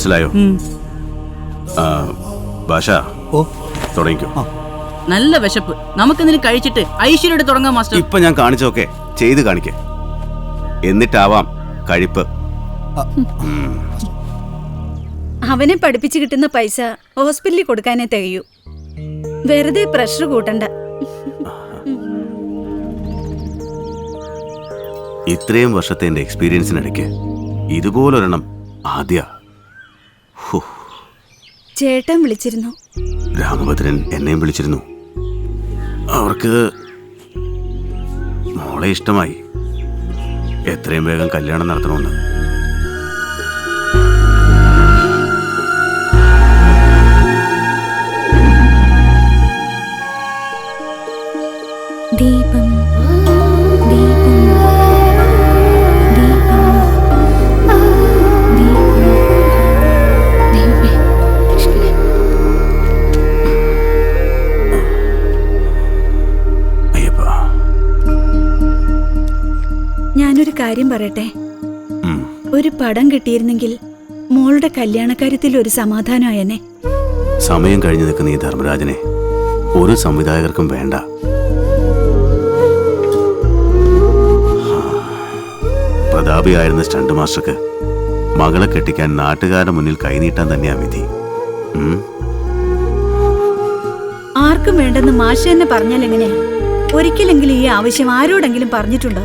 മനസ്സിലായോ? ഭാഷ തുടങ്ങിക്കോ. നല്ല വിശപ്പ്, നമുക്കെന്തെങ്കിലും കഴിച്ചിട്ട് ഐശ്വര്യോടെ തുടങ്ങാം മാസ്റ്റർ. ഇപ്പൊ ഞാൻ കാണിച്ചൊക്കെ ചെയ്ത് കാണിക്കേ, എന്നിട്ടാവാം കഴിപ്പ്. അവനെ പഠിപ്പിച്ചു കിട്ടുന്ന പൈസ ഹോസ്പിറ്റലിൽ കൊടുക്കാനേ തികയൂ. വെറുതെ പ്രഷർ കൂട്ടണ്ട. ഇത്രയും വർഷത്തെ എന്റെ എക്സ്പീരിയൻസിനിടയ്ക്ക് ഇതുപോലൊരെണ്ണം ആദ്യ. ചേട്ടൻ വിളിച്ചിരുന്നു. രാമഭദ്രൻ എന്നെയും വിളിച്ചിരുന്നു. അവർക്ക് മോളെ ഇഷ്ടമായി. എത്രയും വേഗം കല്യാണം നടത്തണമെന്ന്. ദീപം ഞാനൊരു കാര്യം പറയട്ടെ. ഒരു പടം കിട്ടിയിരുന്നെങ്കിൽ മോളുടെ കല്യാണക്കാര്യത്തിൽ ഒരു സമാധാനമായെന്നെ. സമയം കഴിഞ്ഞു നിൽക്കുന്ന ഈ ധർമ്മരാജനെ ഒരു സംവിധായകർക്കും വേണ്ട. പ്രതാപിയായിരുന്ന സ്റ്റണ്ട് മാസ്റ്റർക്ക് മകളെ കെട്ടിക്കാൻ നാട്ടുകാരുടെ മുന്നിൽ കൈനീട്ടാൻ തന്നെയാ വിധി. ആർക്കും വേണ്ടെന്ന് മാഷ് തന്നെ പറഞ്ഞാൽ എങ്ങനെയാ? ഒരിക്കലെങ്കിലും ഈ ആവശ്യം ആരോടെങ്കിലും പറഞ്ഞിട്ടുണ്ടോ?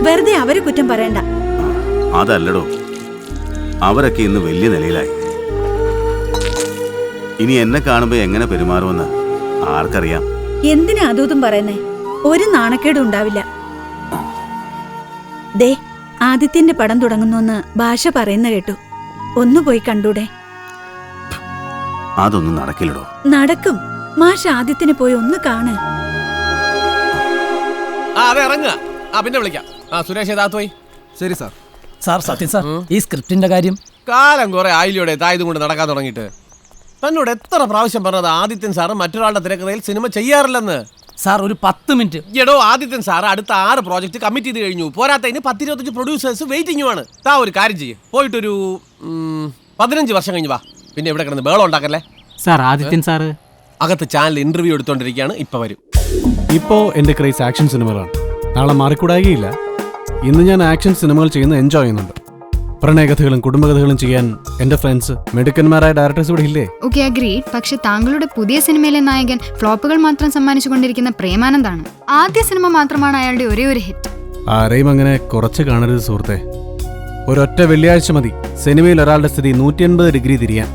വെറുതെ അവരെ കുറ്റം പറയണ്ട. അതല്ലടോ, അവരൊക്കെ ഇന്ന് വലിയ നിലയിലായി. ഇനി എന്നെ കാണുമ്പോ എങ്ങനെ പെരുമാറുമെന്ന് ആർക്കറിയാം? എന്തിനാ അതും പറയുന്നേ? ഒരു നാണക്കേടും ഉണ്ടാവില്ല. ദേ, ആദിത്യന്റെ പടം തുടങ്ങുന്നു ഭാഷ പറയുന്ന കേട്ടു. ഒന്ന് പോയി കണ്ടൂടെ? അതൊന്നും നടക്കില്ലടോ. നടക്കും. മാഷ് ആദിത്യനെ പോയി ഒന്ന് കാണ്. പിന്നെ വിളിക്കാം. സുരേഷ് പോയി. ശരി സാർ. സാർ സത്യം സാർ, ഈ സ്ക്രിപ്റ്റിന്റെ കാര്യം കാലം കുറെ ആയില്ലോടെ തായതും കൊണ്ട് നടക്കാൻ തുടങ്ങിയിട്ട്. തന്നോട് എത്ര പ്രാവശ്യം പറഞ്ഞത് ആദിത്യൻ സാറ് മറ്റൊരാളുടെ തിരക്കഥയിൽ സിനിമ ചെയ്യാറില്ലെന്ന്? സാർ ഒരു 10 മിനിറ്റ്. എടോ, ആദിത്യൻ സാർ അടുത്ത 6 പ്രോജക്റ്റ് കമ്മിറ്റ് ചെയ്ത് കഴിഞ്ഞു. പോരാത്തതിന് 10-25 പ്രൊഡ്യൂസേഴ്സ് വെയിറ്റിംഗുമാണ്. താ ഒരു കാര്യം ചെയ്യും, പോയിട്ടൊരു 15 വർഷം കഴിഞ്ഞ് വാ. പിന്നെ ഇവിടെ കിടന്ന് ബേളം ഉണ്ടാക്കല്ലേ സാർ. ആദിത്യൻ സാറ് അകത്ത് ചാനൽ ഇന്റർവ്യൂ എടുത്തോണ്ടിരിക്കുകയാണ്. ഇപ്പൊ വരും. ഇപ്പോ എന്റെ ക്രേസ് ആക്ഷൻ സിനിമകളാണ്. നാളെ മാറിക്കൂടായില്ല. ഇന്ന് ഞാൻ ആക്ഷൻ സിനിമകൾ ചെയ്യുന്ന എൻജോയ് ചെയ്യുന്നുണ്ട്. പ്രണയകഥകളും കുടുംബകഥകളും ചെയ്യാൻ എന്റെ ഫ്രണ്ട്സ് മിടുക്കന്മാരായ ഡയറക്ടേഴ്സ് ഇവിടെ ഇല്ലേ? Okay, agreed. പക്ഷെ താങ്കളുടെ പുതിയ സിനിമയിലെ നായകൻ ഫ്ലോപ്പുകൾ മാത്രം സമ്മാനിച്ചുകൊണ്ടിരിക്കുന്ന പ്രേമാനന്ദാണ്. ആദ്യ സിനിമ മാത്രമാണ് അയാളുടെ ഒരേ ഒരു ഹിറ്റ്. ആരെയും അങ്ങനെ കുറച്ച് കാണരുത് സുഹൃത്തെ. ഒരൊറ്റ വെള്ളിയാഴ്ച മതി സിനിമയിൽ ഒരാളുടെ സ്ഥിതി 180 ഡിഗ്രി തിരിയാൻ.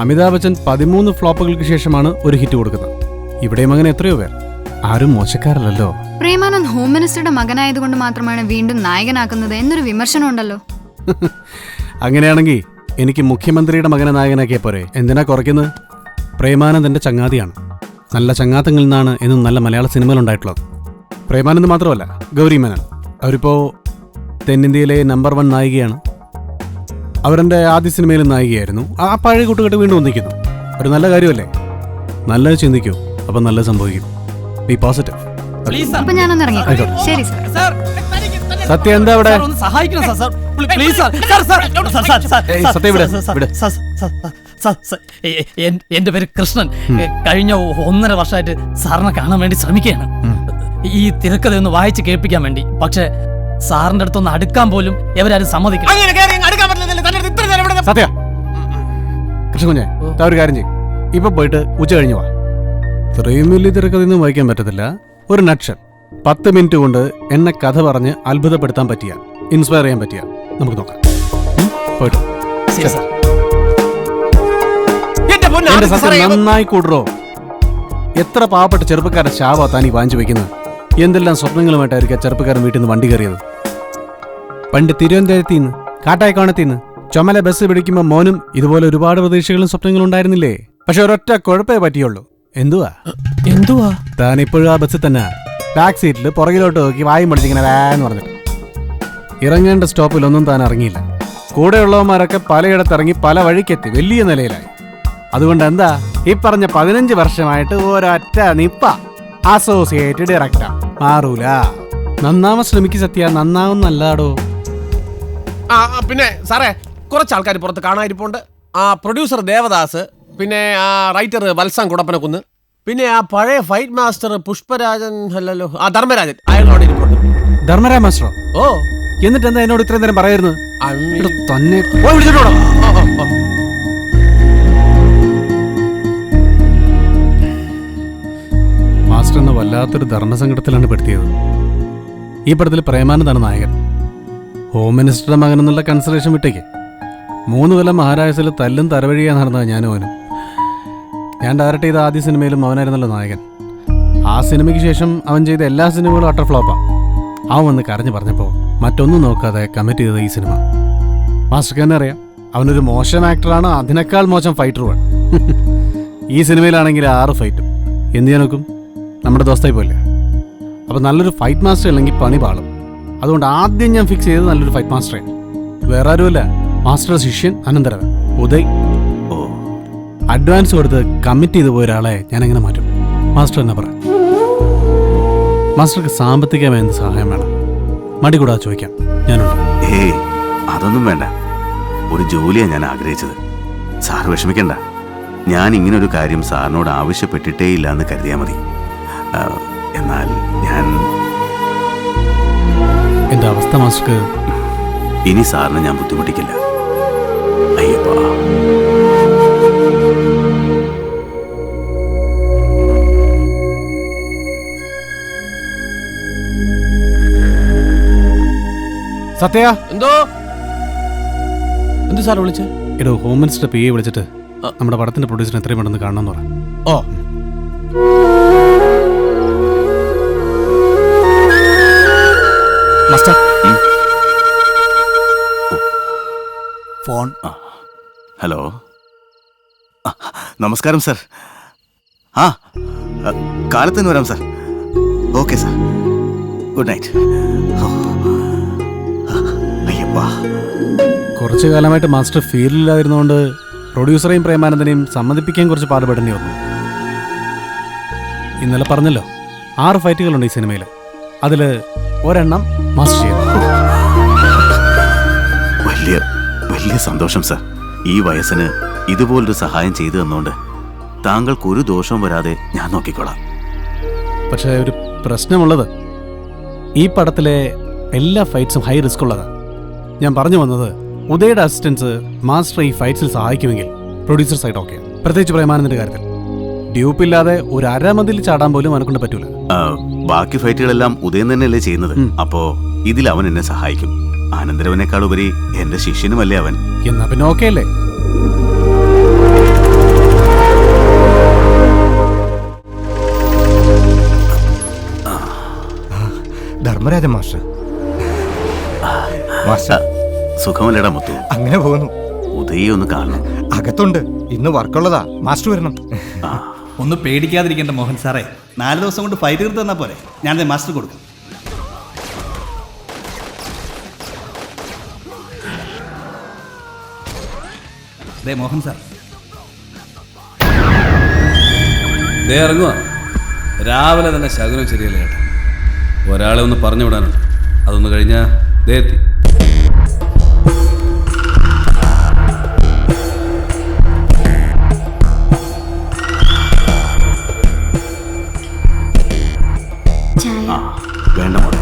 അമിതാഭ് ബച്ചൻ 13 ഫ്ലോപ്പുകൾക്ക് ശേഷമാണ് ഒരു ഹിറ്റ് കൊടുക്കുന്നത്. ഇവിടെയും അങ്ങനെ എത്രയോ പേർ. ആരും മോശക്കാരല്ലോ. പ്രേമാനന്ദ് ഹോം മിനിസ്റ്ററുടെ മകനായതുകൊണ്ട് മാത്രമാണ് വീണ്ടും നായകനാക്കുന്നത് എന്നൊരു വിമർശനം ഉണ്ടല്ലോ. അങ്ങനെയാണെങ്കിൽ എനിക്ക് മുഖ്യമന്ത്രിയുടെ മകനെ നായകനാക്കിയ പോരെ? എന്തിനാ കുറയ്ക്കുന്നത്? പ്രേമാനന്ദ് എന്റെ ചങ്ങാതിയാണ്. നല്ല ചങ്ങാത്തങ്ങളിൽ നിന്നാണ് എന്നും നല്ല മലയാള സിനിമകൾ ഉണ്ടായിട്ടുള്ളത്. പ്രേമാനന്ദ് മാത്രമല്ല, ഗൗരി മേനൻ. അവരിപ്പോ തെന്നിന്ത്യയിലെ നമ്പർ 1 നായികയാണ്. അവരെന്റെ ആദ്യ സിനിമയിലും നായികയായിരുന്നു. ആ പഴയ കൂട്ടുകെട്ട് വീണ്ടും ഒന്നിക്കുന്നു. ഒരു നല്ല കാര്യമല്ലേ? നല്ലത് ചിന്തിക്കൂ, അപ്പൊ നല്ലത് സംഭവിക്കും. B positive. അപ്പൊ ഞാനൊന്ന് ഇറങ്ങി. ശരി സാർ. സത്യം എന്താ അവിടെ? സഹായിക്കണം സാർ, പ്ലീസ് സാർ. എന്റെ പേര് കൃഷ്ണൻ. കഴിഞ്ഞ 1.5 വർഷമായിട്ട് സാറിനെ കാണാൻ വേണ്ടി ശ്രമിക്കുകയാണ്. ഈ തിരക്കഥ ഒന്ന് വായിച്ച് കേൾപ്പിക്കാൻ വേണ്ടി. പക്ഷെ സാറിന്റെ അടുത്തൊന്ന് അടുക്കാൻ പോലും എവരാരും സമ്മതിക്കില്ല. സത്യ കൃഷ്ണകുഞ്ഞെ, ഒരു കാര്യം ചെയ്യും. ഇപ്പൊ പോയിട്ട് ഉച്ച കഴിഞ്ഞു വാ. ഇത്രയും വലിയ തിരക്കഥയൊന്നും വായിക്കാൻ പറ്റത്തില്ല. ഒരു നട്ഷൻ 10 മിനിറ്റ് കൊണ്ട് എന്നെ കഥ പറഞ്ഞ് അത്ഭുതപ്പെടുത്താൻ പറ്റിയ, ഇൻസ്പയർ ചെയ്യാൻ പറ്റിയ നമുക്ക് നോക്കാം. പോയിട്ട് നന്നായി കൂടറോ. എത്ര പാവപ്പെട്ട ചെറുപ്പക്കാരൻ ശാവാ താനീ വാങ്ങിച്ചു വെക്കുന്നത്. എന്തെല്ലാം സ്വപ്നങ്ങളുമായിട്ടായിരിക്കും ചെറുപ്പക്കാരൻ വീട്ടിൽ നിന്ന് വണ്ടി കയറിയത്. പണ്ട് തിരുവനന്തപുരത്ത് നിന്ന് കാട്ടായിക്കോണത്തിൽ നിന്ന് ചുമല ബസ് പിടിക്കുമ്പോൾ മോനും ഇതുപോലെ ഒരുപാട് പ്രതീക്ഷകളും സ്വപ്നങ്ങളും ഉണ്ടായിരുന്നില്ലേ? പക്ഷെ ഒരൊറ്റ കുഴപ്പേ പറ്റിയുള്ളൂ. എന്തുവാ താനിപ്പോഴും ആ ബസ്സിൽ തന്നെ ബാക്ക് സീറ്റിൽ പുറകിലോട്ട് നോക്കി വായും പഠിച്ചിങ്ങനെ വേന്ന് പറഞ്ഞിട്ട്. ഇറങ്ങേണ്ട സ്റ്റോപ്പിലൊന്നും താൻ ഇറങ്ങിയില്ല. കൂടെയുള്ളവന്മാരൊക്കെ പലയിടത്തിറങ്ങി പല വഴിക്കെത്തി വലിയ നിലയിലായി. അതുകൊണ്ട് എന്താ ഈ പറഞ്ഞ 15 വർഷമായിട്ട് ഒരൊറ്റ നിപ്പ അസോസിയേറ്റ് ഡയറക്ടർ മാറൂല. നന്നാവാൻ ശ്രമിക്കും സത്യ, നന്നാവുന്നല്ലാടോ. പിന്നെ സാറേ, കുറച്ച് ആൾക്കാർ പുറത്ത് കാണാതിരിപ്പുണ്ട്. ആ പ്രൊഡ്യൂസർ ദേവദാസ്, പിന്നെ ആ റൈറ്റർ വത്സം കുടപ്പനക്കുന്ന്, പിന്നെ ആ പഴയ ഫൈറ്റ് മാസ്റ്റർ പുഷ്പരാജൻ, അല്ലല്ലോ ആ ധർമ്മരാജൻ, അയാളോട് ഇരിപ്പുണ്ട്. ധർമ്മരാജ മാസ്റ്ററോ? ഓ എന്നിട്ട് എന്താ എന്നോട് ഇത്രയും നേരം പറയായിരുന്നു? അമ്മി. തന്നെ പോയി വിളിച്ചിട്ടോടാ. മാസ്റ്റർ എന്ന വല്ലാത്തൊരു ധർമ്മസങ്കടത്തിലാണ് പെടുത്തിയത്. ഈ പടത്തിൽ പ്രേമാനന്ദാണ് നായകൻ. ഹോം മിനിസ്റ്ററുടെ മകൻ എന്നുള്ള കൺസിഡറേഷൻ വിട്ടേക്ക്. 3 കൊല്ലം മഹാരാജസിൽ തല്ലും തരവഴിയാ നടന്നത് ഞാനും അവനും. ഞാൻ ഡയറക്റ്റ് ചെയ്ത ആദ്യ സിനിമയിലും അവനായിരുന്നല്ലോ നായകൻ. ആ സിനിമയ്ക്ക് ശേഷം അവൻ ചെയ്ത എല്ലാ സിനിമകളും അട്ടർ ഫ്ലോപ്പാ. അവൻ വന്ന് കരഞ്ഞു പറഞ്ഞപ്പോൾ മറ്റൊന്നും നോക്കാതെ കമ്മിറ്റ് ചെയ്തത് ഈ സിനിമ. മാസ്റ്റർക്ക് തന്നെ അറിയാം, അവനൊരു മോശം ആക്ടറാണ്, അതിനേക്കാൾ മോശം ഫൈറ്ററുമാണ്. ഈ സിനിമയിലാണെങ്കിൽ 6 ഫൈറ്റും. എന്ത് ചെയ്യാൻ നോക്കും? നമ്മുടെ ദോസ്തായി പോലെ. അപ്പോൾ നല്ലൊരു ഫൈറ്റ് മാസ്റ്റർ അല്ലെങ്കിൽ പണി പാളും. അതുകൊണ്ട് ആദ്യം ഞാൻ ഫിക്സ് ചെയ്തത് നല്ലൊരു ഫൈറ്റ് മാസ്റ്ററെ. വേറെ ആരുമല്ല, മാസ്റ്ററുടെ ശിഷ്യൻ അനന്തരവൻ ഉദയ്. ഓ, അഡ്വാൻസ് കൊടുത്ത് കമ്മിറ്റ് ചെയ്ത് പോയ ഒരാളെ ഞാൻ എങ്ങനെ മാറ്റും? മാസ്റ്റർ എന്നാ പറ. മാസ്റ്റർക്ക് സാമ്പത്തികമായി എന്ത് സഹായം വേണം? മടി കൂടാതെ ചോദിക്കാം, ഞാനുണ്ട്. ഏയ് അതൊന്നും വേണ്ട. ഒരു ജോലിയാണ് ഞാൻ ആഗ്രഹിച്ചത്. സാർ വിഷമിക്കണ്ട. ഞാൻ ഇങ്ങനൊരു കാര്യം സാറിനോട് ആവശ്യപ്പെട്ടിട്ടേ ഇല്ല എന്ന് കരുതിയാൽ മതി. എന്നാൽ ഞാൻ എൻ്റെ അവസ്ഥ മാസ്റ്റർക്ക് ഇനി സാറിനെ ഞാൻ ബുദ്ധിമുട്ടിക്കില്ല. അയ്യപ്പാ. സത്യ, എന്തോ എന്ത് സാർ വിളിച്ചേ? എടോ, ഹോം മിനിസ്റ്റർ PA വിളിച്ചിട്ട് നമ്മുടെ പടത്തിന്റെ പ്രൊഡ്യൂസറിനെ എത്രയും പെട്ടെന്ന് കാണണമെന്ന് പറ. ഓ മാസ്റ്റർ ഫോൺ. ഹലോ, നമസ്കാരം സാർ. ആ, കാലത്ത് തന്നെ വരാം sir. Okay sir, good night. അയ്യപ്പാ. കുറച്ചു കാലമായിട്ട് മാസ്റ്റർ ഫീൽഡിലായിരുന്നുകൊണ്ട് പ്രൊഡ്യൂസറെയും പ്രേമാനന്ദനെയും സമ്മതിപ്പിക്കാൻ കുറച്ച് പാടുപെടേണ്ടി വന്നു. ഇന്നലെ പറഞ്ഞല്ലോ, 6 ഫൈറ്റുകളുണ്ട് ഈ സിനിമയിൽ. അതിൽ ഒരെണ്ണം മാസ്റ്റർ ചെയ്തു. വലിയ സന്തോഷം സാർ. ഈ വയസ്സിന് ഇതുപോലൊരു സഹായം ചെയ്തു തന്നുകൊണ്ട് താങ്കൾക്കൊരു ദോഷവും വരാതെ ഞാൻ നോക്കിക്കോളാം. പക്ഷേ ഒരു പ്രശ്നമുള്ളത്, ഈ പടത്തിലെ എല്ലാ ഫൈറ്റ്സും ഹൈ റിസ്ക് ഉള്ളതാണ്. ഞാൻ പറഞ്ഞു വന്നത്, ഉദയുടെ അസിസ്റ്റൻസ് മാസ്റ്റർ ഈ ഫൈറ്റ്സിൽ സഹായിക്കുമെങ്കിൽ പ്രൊഡ്യൂസർ സൈഡ് ഓക്കെ. പ്രത്യേകിച്ച് പ്രേമാനന്ദന്റെ കാര്യത്തിൽ ഡ്യൂപ്പില്ലാതെ ഒരു അരമതിൽ ചാടാൻ പോലും അവനെക്കൊണ്ട് പറ്റൂല. ബാക്കി ഫൈറ്റുകളെല്ലാം ഉദയം തന്നെയല്ലേ ചെയ്യുന്നത്. അപ്പോ ഇതിൽ അവൻ എന്നെ സഹായിക്കും. ആനന്ദരവനേക്കാൾ ഉപരി എന്റെ ശിഷ്യനുമല്ലേ അവൻ. എന്നാ പിന്നെ ഓക്കെ അല്ലേ? ധർമ്മരാജ മാസ്റ്റർ. മാസ്റ്റർ സുഖമല്ലേടാ മുത്തു? അങ്ങനെ പോകുന്നു. ഉദയെ ഒന്ന് കാണണം. അകത്തുണ്ട്, ഇന്ന് വർക്കുള്ളതാ. മാസ്റ്റർ വരണം. ഒന്ന് പേടിക്കാതിരിക്കേണ്ട മോഹൻ സാറേ. 4 ദിവസം കൊണ്ട് ഫൈറ്റ് തീർത്ത് തന്നാൽ പോരെ? ഞാനത് മാസ്റ്റർ കൊടുക്കാം. ദേ മോഹൻ സാർ, ദേ ഇറങ്ങുക. രാവിലെ തന്നെ ശകുനം ശരിയല്ല ചേട്ടാ. ഒരാളെ ഒന്ന് പറഞ്ഞു വിടാനുണ്ട്. അതൊന്ന് കഴിഞ്ഞാൽ ദേ എത്തി. വേണ്ട മോളെ.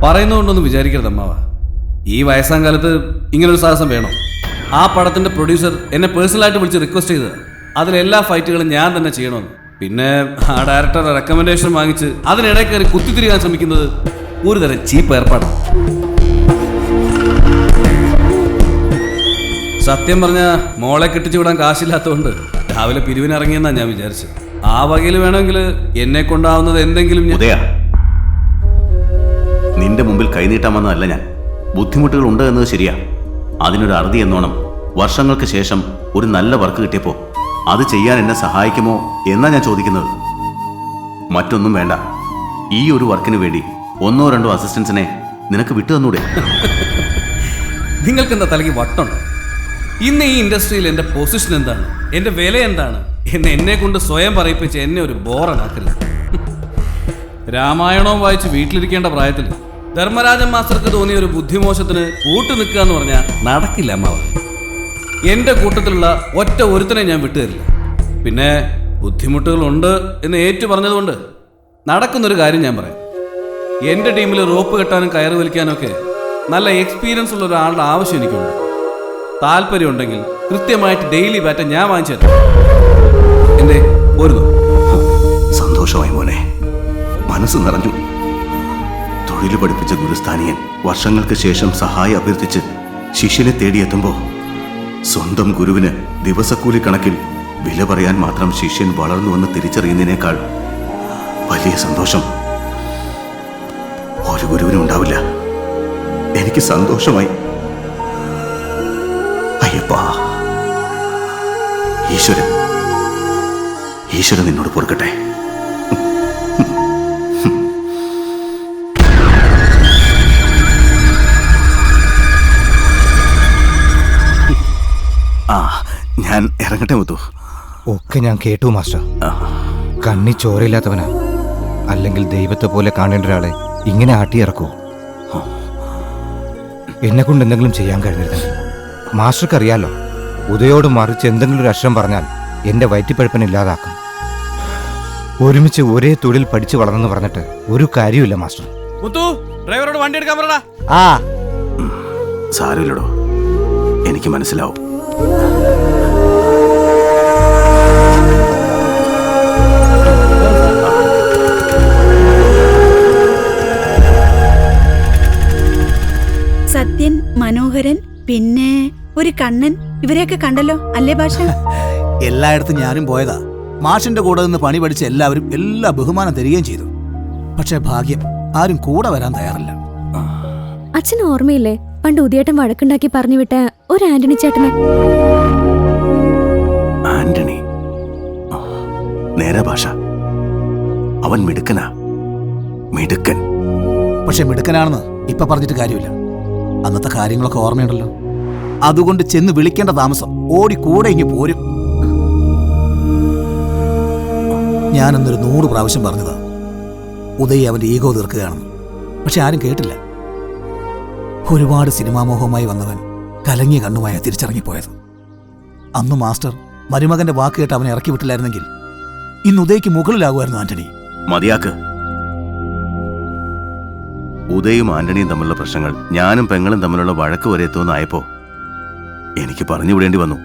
പറയുന്നതുകൊണ്ടൊന്നും വിചാരിക്കരുത് അമ്മാവ. ഈ വയസ്സാം കാലത്ത് ഇങ്ങനൊരു സാഹസം വേണോ? ആ പടത്തിന്റെ പ്രൊഡ്യൂസർ എന്നെ പേഴ്സണലായിട്ട് വിളിച്ച് റിക്വസ്റ്റ് ചെയ്തത് അതിലെല്ലാ ഫൈറ്റുകളും ഞാൻ തന്നെ ചെയ്യണമെന്ന്. പിന്നെ ആ ഡയറക്ടറുടെ റെക്കമെൻഡേഷൻ വാങ്ങിച്ച് അതിനിടയിൽ കയറി കുത്തിത്തിരിയാൻ ശ്രമിക്കുന്നത് ഒരു തരം ചീപ്പ് ഏർപ്പാടാണ്. സത്യം പറഞ്ഞ മോളെ കെട്ടിച്ചു വിടാൻ കാശില്ലാത്തതുകൊണ്ട് രാവിലെ പിരിവിനിറങ്ങിയെന്നാണ് ഞാൻ വിചാരിച്ചത്. ആ വകയിൽ വേണമെങ്കിൽ എന്നെ കൊണ്ടാവുന്നത് എന്തെങ്കിലും. ഉദയ, നിന്റെ മുമ്പിൽ കൈനീട്ടാൻ വന്നതല്ല ഞാൻ. ബുദ്ധിമുട്ടുകൾ ഉണ്ട് എന്നത് ശരിയാ. അതിനൊരു അറുതി എന്നോണം വർഷങ്ങൾക്ക് ശേഷം ഒരു നല്ല വർക്ക് കിട്ടിയപ്പോൾ അത് ചെയ്യാൻ എന്നെ സഹായിക്കുമോ എന്നാ ഞാൻ ചോദിക്കുന്നത്. മറ്റൊന്നും വേണ്ട. ഈ ഒരു വർക്കിന് വേണ്ടി 1-2 അസിസ്റ്റൻസിനെ നിനക്ക് വിട്ടു തന്നൂടെ? നിങ്ങൾക്കെന്താ തലയ്ക്ക് വട്ടുണ്ടോ? ഇന്ന് ഈ ഇൻഡസ്ട്രിയിൽ എൻ്റെ പൊസിഷൻ എന്താണ്, എൻ്റെ വില എന്താണ് എന്നെ കൊണ്ട് സ്വയം പറയിപ്പിച്ച് എന്നെ ഒരു ബോറനാക്കരുത്. രാമായണവും വായിച്ച് വീട്ടിലിരിക്കേണ്ട പ്രായത്തിൽ ധർമ്മരാജൻ മാസ്റ്റർക്ക് തോന്നിയ ഒരു ബുദ്ധിമോശത്തിന് കൂട്ടു നിൽക്കുക എന്ന് പറഞ്ഞാൽ നടക്കില്ല അമ്മാവ. എന്റെ കൂട്ടത്തിലുള്ള ഒറ്റ ഒരുത്തനെ ഞാൻ വിട്ടുതരില്ല. പിന്നെ ബുദ്ധിമുട്ടുകളുണ്ട് എന്ന് ഏറ്റു പറഞ്ഞതുകൊണ്ട് നടക്കുന്നൊരു കാര്യം ഞാൻ പറയാം. എൻ്റെ ടീമിൽ റോപ്പ് കെട്ടാനും കയറ് വലിക്കാനും ഒക്കെ നല്ല എക്സ്പീരിയൻസ് ഉള്ള ഒരാളുടെ ആവശ്യം എനിക്കുണ്ട്. താല്പര്യമുണ്ടെങ്കിൽ കൃത്യമായിട്ട് ഡെയിലി ബാറ്റ ഞാൻ വാങ്ങിച്ചു തരാം. എന്തേ പോരുന്നു? സന്തോഷമായി മോനെ, മനസ്സ് നിറഞ്ഞു. തൊഴിൽ പഠിപ്പിച്ച ഗുരുസ്ഥാനിയൻ വർഷങ്ങൾക്ക് ശേഷം സഹായം അഭ്യർത്ഥിച്ച് ശിഷ്യനെ തേടിയെത്തുമ്പോൾ സ്വന്തം ഗുരുവിന് ദിവസക്കൂലി കണക്കിൽ വില പറയാൻ മാത്രം ശിഷ്യൻ വളർന്നുവെന്ന് തിരിച്ചറിയുന്നതിനേക്കാൾ വലിയ സന്തോഷം ഒരു ഗുരുവിനും ഉണ്ടാവില്ല. എനിക്ക് സന്തോഷമായി. അയ്യപ്പാ, ഈശ്വരൻ നിന്നോട് പൊറുക്കട്ടെ. ആ, ഞാൻ ഇറങ്ങട്ടെ മുത്തു. ഒക്കെ ഞാൻ കേട്ടു മാസ്റ്റർ. കണ്ണി ചോരയില്ലാത്തവനാ. അല്ലെങ്കിൽ ദൈവത്തെ പോലെ കാണേണ്ട ഒരാളെ ഇങ്ങനെ ആട്ടിയിറക്കൂ? എന്നെ കൊണ്ട് എന്തെങ്കിലും ചെയ്യാൻ കഴിഞ്ഞിരുന്നെങ്കിൽ. മാസ്റ്റർക്ക് അറിയാലോ, ഉദയോട് മറിച്ച് എന്തെങ്കിലും ഒരു അക്ഷരം പറഞ്ഞാൽ എൻ്റെ വയറ്റിപ്പഴുപ്പൻ ഇല്ലാതാക്കും. ഒരുമിച്ച് ഒരേ തൊഴിൽ പഠിച്ചു വളർന്നെന്ന് പറഞ്ഞിട്ട് ഒരു കാര്യമില്ല മാസ്റ്റർ. ഡ്രൈവറോട് വണ്ടി എടുക്കാൻ പറടാ. ആ, സാരമില്ലടോ, എനിക്ക് മനസ്സിലാവും. സത്യൻ, മനോഹരൻ, പിന്നെ ഒരു കണ്ണൻ, ഇവരെയൊക്കെ കണ്ടല്ലോ അല്ലേ ഭാഷ? എല്ലായിടത്തും ഞാനും പോയതാ. മാഷിന്റെ കൂടെ നിന്ന് പണി പഠിച്ച എല്ലാവരും എല്ലാ ബഹുമാനം തരികയും ചെയ്തു. പക്ഷെ ഭാഗ്യം, ആരും കൂടെ വരാൻ തയ്യാറില്ല. അച്ഛന് ഓർമ്മയില്ലേ പണ്ട് ഉദയേട്ടൻ വഴക്കുണ്ടാക്കി പറഞ്ഞു വിട്ട ഒരു ആന്റണി ചേട്ടനെ? ആന്റണി? നേരെ ഭാഷ, അവൻ മിടുക്കനാ, മിടുക്കൻ. പക്ഷെ മിടുക്കനാണെന്ന് ഇപ്പൊ പറഞ്ഞിട്ട് കാര്യമില്ല. അന്നത്തെ കാര്യങ്ങളൊക്കെ ഓർമ്മയുണ്ടല്ലോ. അതുകൊണ്ട് ചെന്ന് വിളിക്കേണ്ട താമസം, ഓടി കൂടെ ഇങ്ങ് പോരും. ഞാനൊന്നൊരു 100 പ്രാവശ്യം പറഞ്ഞതാ ഉദയ് അവന്റെ ഈഗോ തീർക്കുകയാണെന്ന്. പക്ഷെ ആരും കേട്ടില്ല. ഒരുപാട് സിനിമാമോഹമായി വന്നവൻ കലങ്ങിയ കണ്ണുമായ തിരിച്ചിറങ്ങിപ്പോയത്. അന്ന് മാസ്റ്റർ മരുമകന്റെ വാക്ക് കേട്ട് അവനെ ഇറക്കി വിട്ടില്ലായിരുന്നെങ്കിൽ ഇന്ന് ഉദയ്ക്ക് മുകളിലാകുമായിരുന്നു ആന്റണി. മതിയാക്ക്. ഉദയും ആന്റണിയും തമ്മിലുള്ള പ്രശ്നങ്ങൾ ഞാനും പെങ്ങളും തമ്മിലുള്ള വഴക്ക് വരെ എത്തുമെന്നായപ്പോ എനിക്ക് പറഞ്ഞു വിടേണ്ടി വന്നു.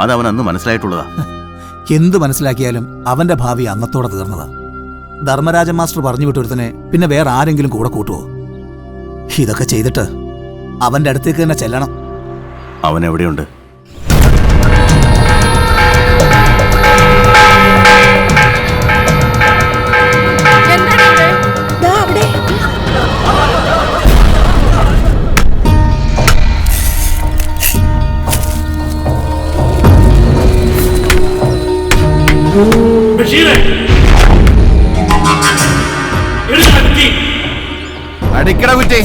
അത് അവൻ അന്ന് മനസ്സിലായിട്ടുള്ളതാ. എന്ത് മനസ്സിലാക്കിയാലും അവന്റെ ഭാവി അന്നത്തോടെ തീർന്നതാ. ധർമ്മരാജൻ മാസ്റ്റർ പറഞ്ഞു വിട്ടൊരുത്തനെ പിന്നെ വേറെ ആരെങ്കിലും കൂടെ കൂട്ടുവോ? ഇതൊക്കെ ചെയ്തിട്ട് അവന്റെ അടുത്തേക്ക് തന്നെ ചെല്ലണം. അവൻ എവിടെയുണ്ട്? അടിക്കട കുറ്റി.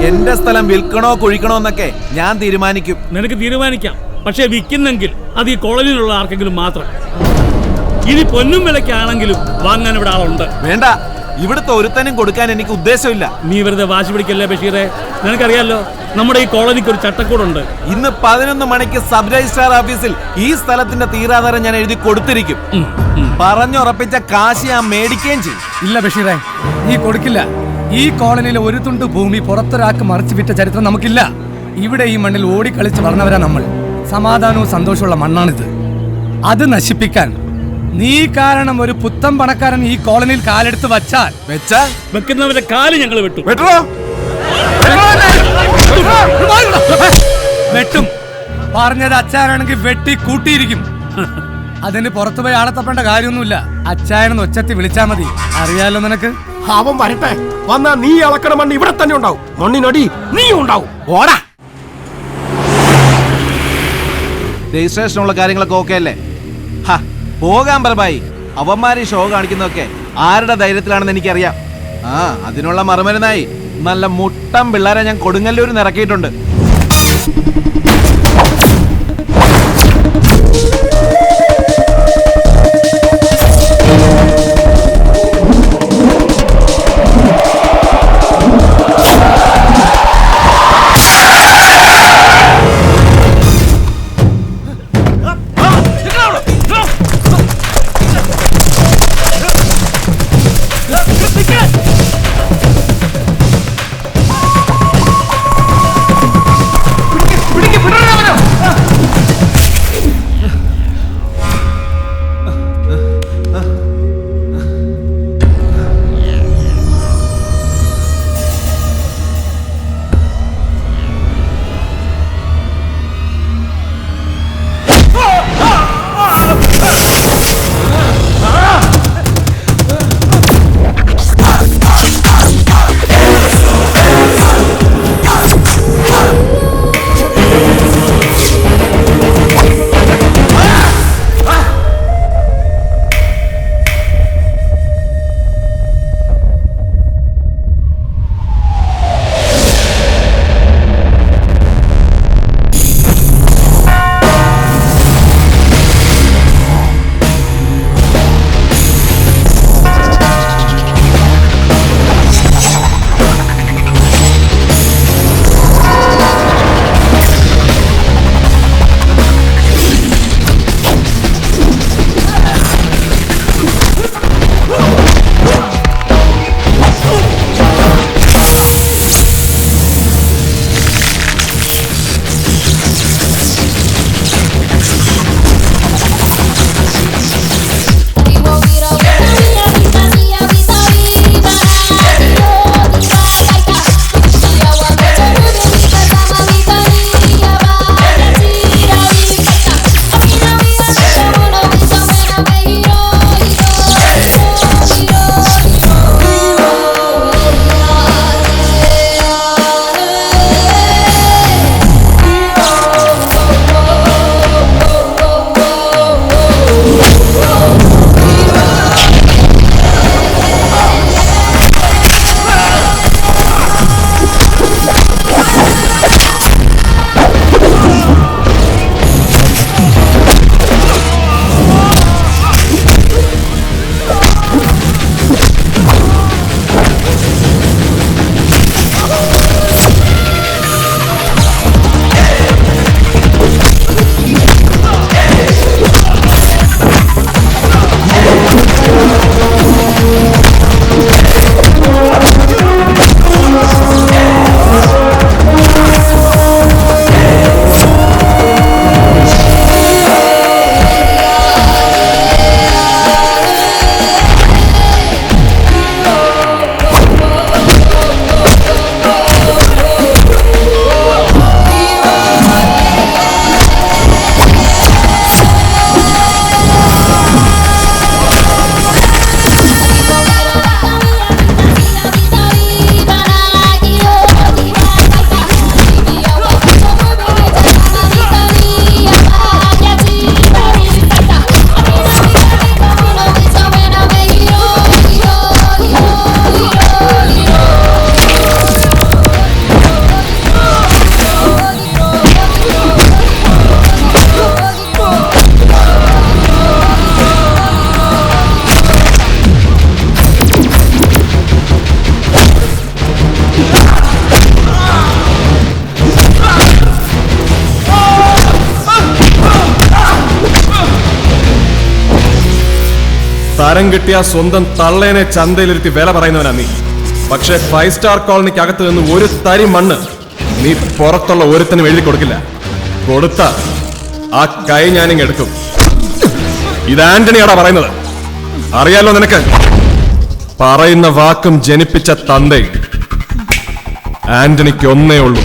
എന്റെ സ്ഥലം വിൽക്കണോ കുഴിക്കണോ എന്നൊക്കെ ഞാൻ തീരുമാനിക്കും. നിനക്ക് തീരുമാനിക്കാം, പക്ഷെ വിൽക്കുന്നെങ്കിൽ അത് ഈ കോളനിയിലുള്ള ആർക്കെങ്കിലും മാത്രം. ഇനി പൊന്നും വിലക്കാണെങ്കിലും വാങ്ങാൻ ഇവിടെ ആളുണ്ട്. വേണ്ട, ഇവിടുത്തെ ഒരുത്തനും കൊടുക്കാൻ എനിക്ക് ഉദ്ദേശമില്ല. നീ വെറുതെ വാശി പിടിക്കല്ലേ ബഷീറെ. നിനക്കറിയാലോ നമ്മുടെ ഈ കോളനിക്ക് ഒരു ചട്ടക്കൂടുണ്ട്. ഇന്ന് 11 മണിക്ക് സബ് രജിസ്ട്രാർ ഓഫീസിൽ ഈ സ്ഥലത്തിന്റെ തീരാധാരം ഞാൻ എഴുതി കൊടുത്തിരിക്കും. പറഞ്ഞുറപ്പിച്ച കാശ് ഞാൻ മേടിക്കുകയും ചെയ്യും. ഇല്ല ബഷീറെ, നീ കൊടുക്കില്ല. ഈ കോളനിയിലെ ഒരു തുണ്ട് ഭൂമി പുറത്തൊരാൾക്ക് മറിച്ചു വിറ്റ ചരിത്രം നമുക്കില്ല. ഇവിടെ ഈ മണ്ണിൽ ഓടിക്കളിച്ച് വളർന്നവരാ നമ്മൾ. സമാധാനവും സന്തോഷമുള്ള മണ്ണാണിത്. അത് നശിപ്പിക്കാൻ നീ കാരണം ഒരു പുത്തൻ പണക്കാരൻ ഈ കോളനിയിൽ കാലെടുത്ത് വെച്ചാൽ വെക്കുന്നവന്റെ കാല് ഞങ്ങൾ വെട്ടും. വെട്ടും. പറഞ്ഞത് അച്ചായനാണെങ്കിൽ വെട്ടി കൂട്ടിയിരിക്കും. അതിന് പുറത്തുപോയി ആളെ തപ്പേണ്ട കാര്യമൊന്നുമില്ല. അച്ചായനെന്ന് ഒച്ചത്തി വിളിച്ചാ മതി. അറിയാലോ നിനക്ക്. അവൻ വരട്ടെ. വന്നാ നീ അളക്കണ മണ്ണ് ഇവിടെ തന്നെ ഉണ്ടാവും. മണ്ണിനടി നീ ഉണ്ടാവും. ഓടാ. രജിസ്ട്രേഷനുള്ള കാര്യങ്ങളൊക്കെ ഓക്കെ അല്ലേ? പോകാൻ പറബായി. അവന്മാര് ഷോ കാണിക്കുന്നതൊക്കെ ആരുടെ ധൈര്യത്തിലാണെന്ന് എനിക്കറിയാം. അതിനുള്ള മറുമരുന്നായി നല്ല മുട്ടം പിള്ളേരെ ഞാൻ കൊടുങ്ങല്ലൂരിൽ ഇറക്കിയിട്ടുണ്ട്. തരം കിട്ടിയ സ്വന്തം തള്ളേനെ ചന്തയിലിരുത്തി വില പറയുന്നവനാ നീ. പക്ഷെ 5 സ്റ്റാർ കോളനിക്ക് അകത്ത് നിന്ന് ഒരു തരി മണ്ണ് നീ പുറത്തുള്ള ഒരുത്തനും എഴുതി കൊടുക്കില്ല. കൊടുത്ത ആ കൈ ഞാനിങ് എടുക്കും. ഇത് ആന്റണിയാടാ പറയുന്നത്, അറിയാലോ നിനക്ക്. പറയുന്ന വാക്കും ജനിപ്പിച്ച തന്തേ ആന്റണിക്ക് ഒന്നേ ഉള്ളൂ,